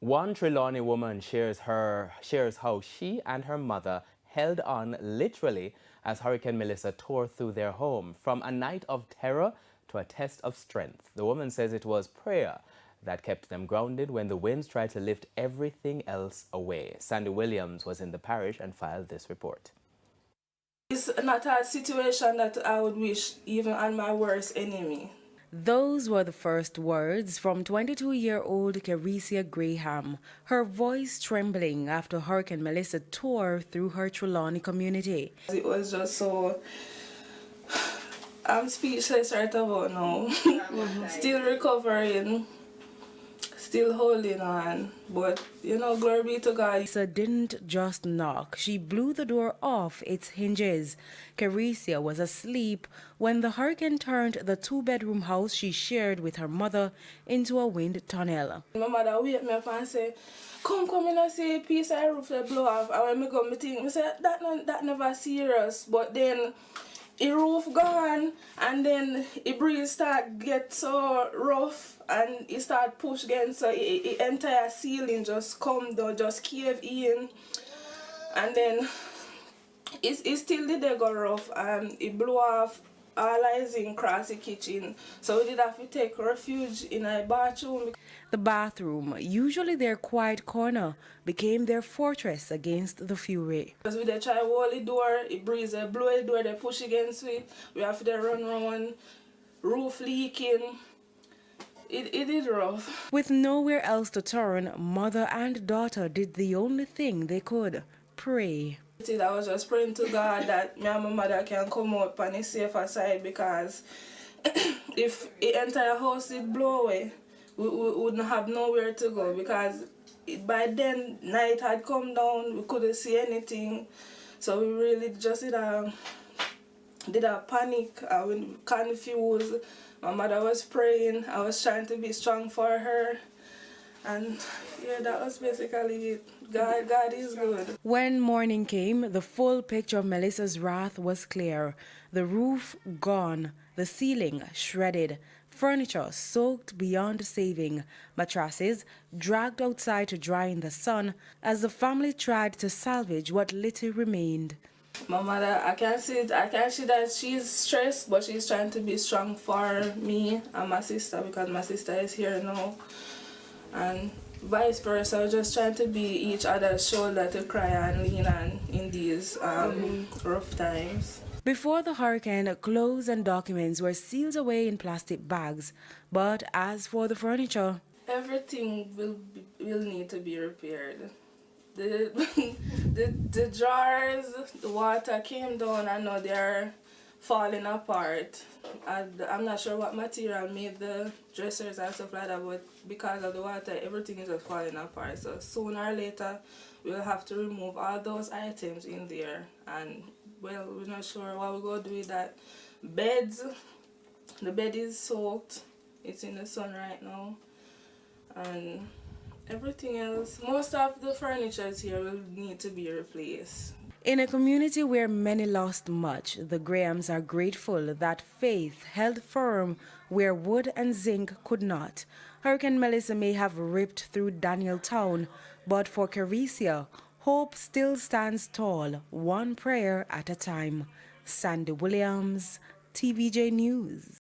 One Trelawny woman shares how she and her mother held on literally as Hurricane Melissa tore through their home. From a night of terror to a test of strength, the woman says it was prayer that kept them grounded when the winds tried to lift everything else away. Sandy Williams was in the parish and filed this report. It's not a situation that I would wish even on my worst enemy. Those were the first words from 22-year-old Carecia Graham, her voice trembling after Hurricane Melissa tore through her Trelawny community. It was just so... I'm speechless right about now. Still recovering, still holding on, but you know, glory be to God. Melissa didn't just knock, she blew the door off its hinges. Carecia was asleep when the hurricane turned the two-bedroom house she shared with her mother into a wind tunnel. My mother wake me up and say, come in and see a piece of roof that blow off. And when I go, I think, I say, that never serious. But then the roof gone, and then the breeze start get so rough and it start push again, so the entire ceiling just come down, just cave in, and then it still did go rough and it blew off all eyes in across the kitchen, so we did have to take refuge in a bathroom. The bathroom, usually their quiet corner, became their fortress against the fury. Because we they try to hold the door, it breeze, they blow the door, they push against it, we have to run around, roof leaking. It is rough. With nowhere else to turn, mother and daughter did the only thing they could: pray. I was just praying to God that me and my mother can come out on the safer side, because if the entire house did blow away, we wouldn't have nowhere to go, because by then night had come down, we couldn't see anything, so we really just did a panic, I was confused. My mother was praying, I was trying to be strong for her, and yeah, that was basically it. God is good. When morning came, the full picture of Melissa's wrath was clear. The roof gone, the ceiling shredded, furniture soaked beyond saving, mattresses dragged outside to dry in the sun as the family tried to salvage what little remained. My mother, I can see that she's stressed, but she's trying to be strong for me and my sister, because my sister is here now. And vice versa, we're just trying to be each other's shoulder to cry and lean on in these rough times. Before the hurricane, clothes and documents were sealed away in plastic bags. But as for the furniture, everything will need to be repaired. The drawers, the water came down, and now they're falling apart. I'm not sure what material made the dressers and stuff like that, but because of the water, everything is just falling apart. So sooner or later, we'll have to remove all those items in there. And well, we're not sure what we're going to do with that. Beds, the bed is soaked. It's in the sun right now. And everything else, most of the furniture here will need to be replaced. in a community where many lost much, the Grahams are grateful that faith held firm where wood and zinc could not. Hurricane Melissa may have ripped through Danieltown, but for Carecia, hope still stands tall, one prayer at a time. Sandy Williams, TVJ News.